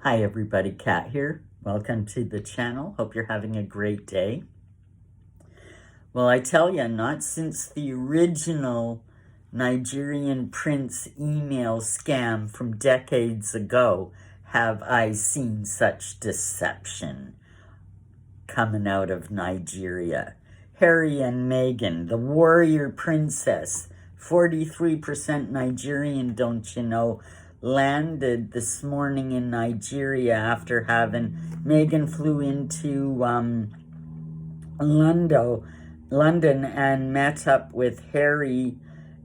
Hi everybody, Kat here. Welcome to the channel. Hope you're having a great day. Well, I tell you, not since the original Nigerian prince email scam from decades ago have I seen such deception coming out of Nigeria. Harry and Meghan, the warrior princess, 43% Nigerian, don't you know, landed this morning in Nigeria after having Meghan flew into London and met up with Harry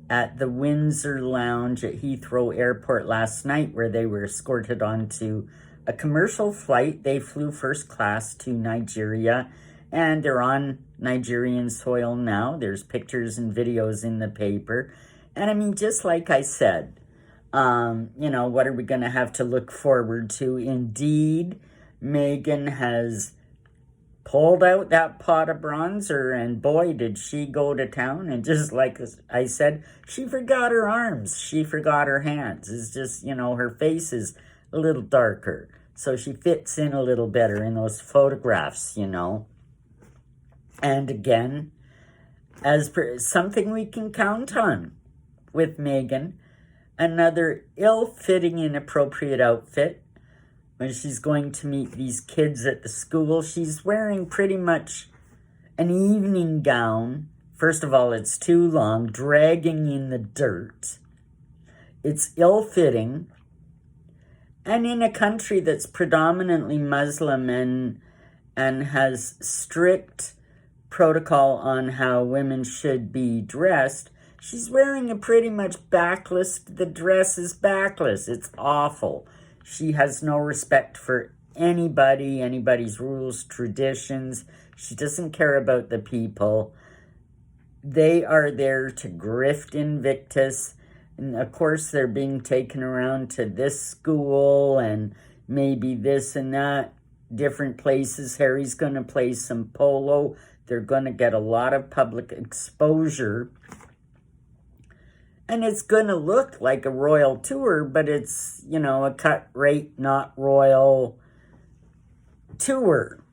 at the Windsor Lounge at Heathrow Airport last night, where they were escorted onto a commercial flight. They flew first class to Nigeria, and they're on Nigerian soil now. There's pictures and videos in the paper. And I mean, just like I said, you know, what are we going to have to look forward to? Indeed, Meghan has pulled out that pot of bronzer, and boy, did she go to town. And just like I said, she forgot her arms. She forgot her hands. It's just, you know, her face is a little darker, so she fits in a little better in those photographs, you know. And again, as per something we can count on with Meghan, another ill-fitting, inappropriate outfit when she's going to meet these kids at the school. She's wearing pretty much an evening gown. First of all, it's too long, dragging in the dirt. It's ill-fitting. And in a country that's predominantly Muslim and has strict protocol on how women should be dressed, she's wearing a pretty much backless. The dress is backless. It's awful. She has no respect for anybody, anybody's rules, traditions. She doesn't care about the people. They are there to grift INVICTUS. And of course, they're being taken around to this school and maybe this and that, different places. Harry's going to play some polo. They're going to get a lot of public exposure. And it's going to look like a royal tour, but it's, you know, a cut rate, not royal tour.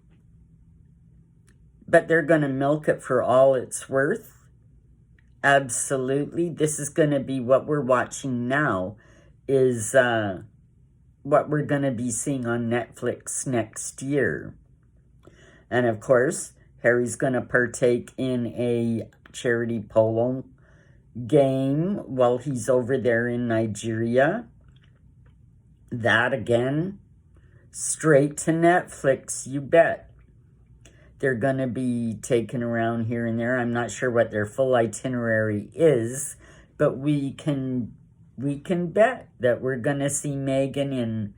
But they're going to milk it for all it's worth. Absolutely. This is going to be what we're watching now, is what we're going to be seeing on Netflix next year. And of course, Harry's going to partake in a charity polo game while he's over there in Nigeria. That again, straight to Netflix, you bet. They're going to be taken around here and there. I'm not sure what their full itinerary is, but we can bet that we're going to see Meghan in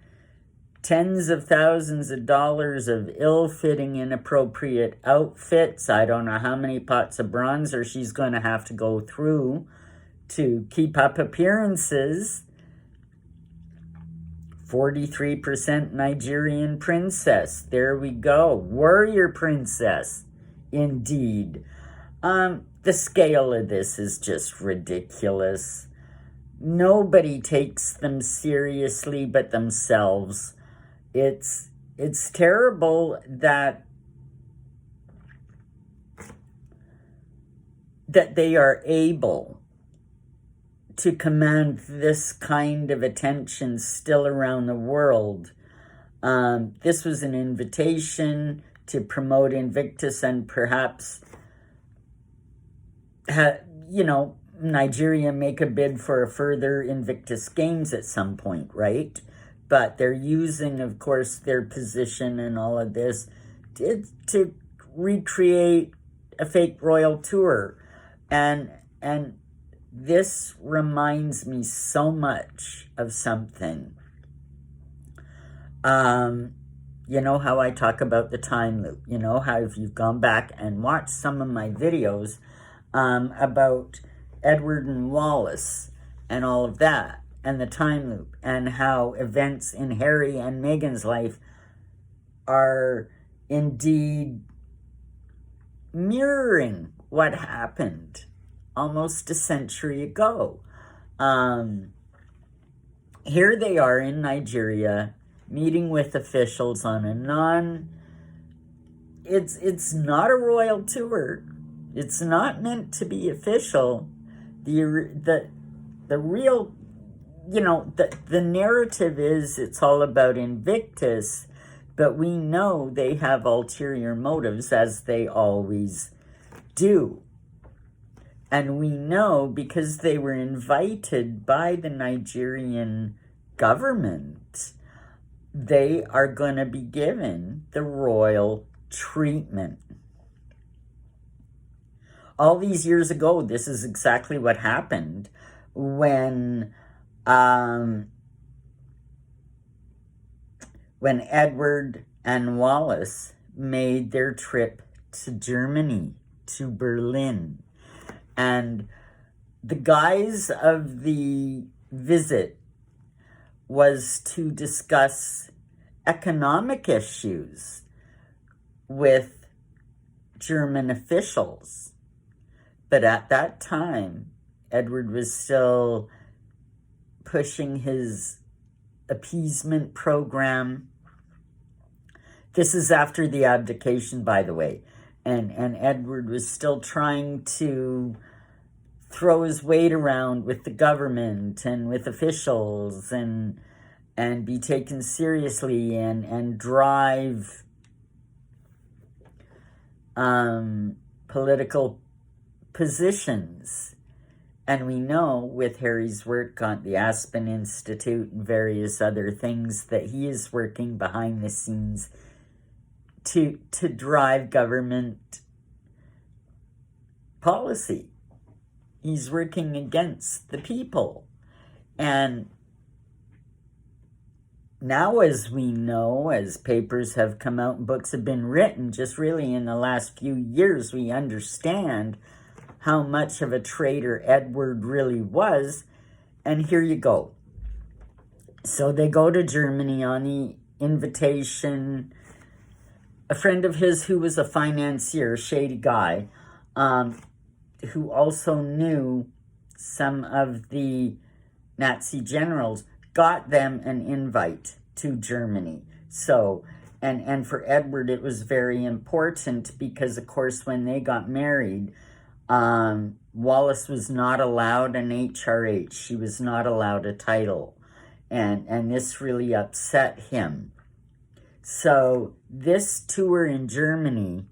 tens of thousands of dollars of ill-fitting, inappropriate outfits. I don't know how many pots of bronzer she's going to have to go through to keep up appearances. 43% Nigerian princess. There we go. Warrior princess, indeed. The scale of this is just ridiculous. Nobody takes them seriously but themselves. It's terrible that they are able to command this kind of attention still around the world. This was an invitation to promote INVICTUS and perhaps, you know, Nigeria make a bid for a further INVICTUS Games at some point, right? But they're using, of course, their position and all of this to recreate a fake royal tour. And this reminds me so much of something. You know how I talk about the time loop. You know how if you've gone back and watched some of my videos about Edward and Wallace and all of that, and the time loop, and how events in Harry and Meghan's life are indeed mirroring what happened almost a century ago. Here they are in Nigeria meeting with officials on a it's not a royal tour. It's not meant to be official. The real, the narrative is it's all about INVICTUS, but we know they have ulterior motives, as they always do. And we know because they were invited by the Nigerian government, they are going to be given the royal treatment. All these years ago, this is exactly what happened when Edward and Wallace made their trip to Germany, to Berlin. And the guise of the visit was to discuss economic issues with German officials. But at that time, Edward was still pushing his appeasement program. This is after the abdication, by the way. And Edward was still trying to throw his weight around with the government and with officials and be taken seriously and drive political positions. And we know with Harry's work on the Aspen Institute and various other things that he is working behind the scenes to drive government policy. He's working against the people. And now, as we know, as papers have come out and books have been written, just really in the last few years, we understand how much of a traitor Edward really was. And here you go. So they go to Germany on the invitation. A friend of his who was a financier, shady guy, who also knew some of the Nazi generals, got them an invite to Germany. So, and for Edward, it was very important because, of course, when they got married, Wallace was not allowed an HRH. She was not allowed a title. And this really upset him. So this tour in Germany,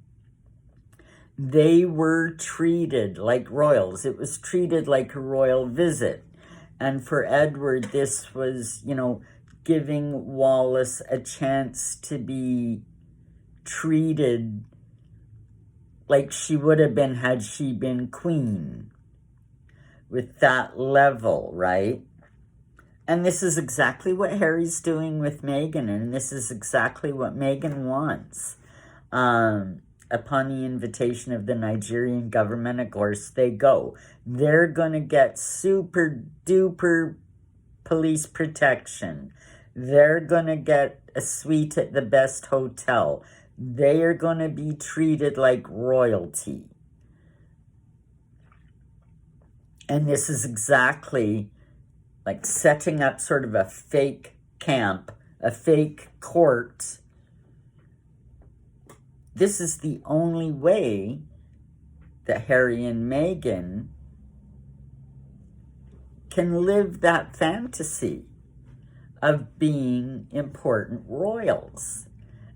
they were treated like royals. It was treated like a royal visit. And for Edward, this was, giving Wallace a chance to be treated like she would have been had she been queen, with that level, right? And this is exactly what Harry's doing with Meghan, and this is exactly what Meghan wants. Upon the invitation of the Nigerian government, of course, they go. They're going to get super duper police protection. They're going to get a suite at the best hotel. They are going to be treated like royalty. And this is exactly like setting up sort of a fake camp, a fake court. This is the only way that Harry and Meghan can live that fantasy of being important royals.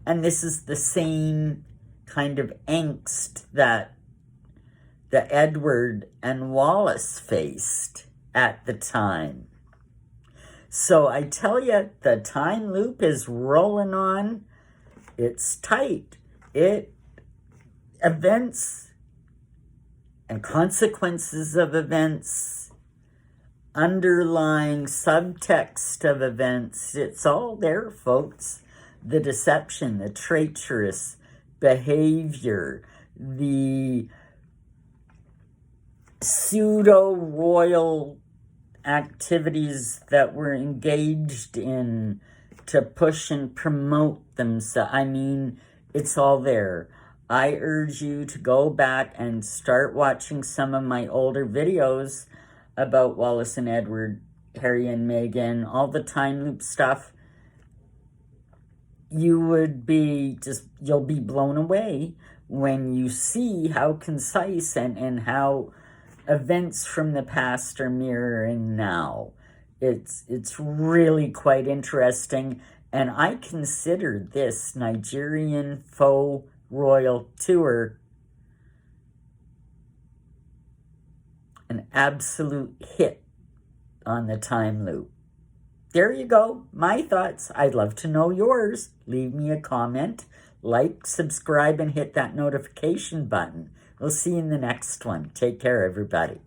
And this is the same kind of angst that Edward and Wallace faced at the time. So I tell you, the time loop is rolling on. It's tight. Events and consequences of events, underlying subtext of events, it's all there, folks. The deception, the treacherous behavior, the pseudo-royal activities that were engaged in to push and promote themselves. I mean, it's all there. I urge you to go back and start watching some of my older videos about Wallace and Edward, Harry and Meghan, all the time loop stuff. you'll be blown away when you see how concise and how events from the past are mirroring now. It's really quite interesting, and I consider this Nigerian faux royal tour an absolute hit on the time loop. There you go, my thoughts. I'd love to know yours. Leave me a comment, like, subscribe, and hit that notification button. We'll see you in the next one. Take care, everybody.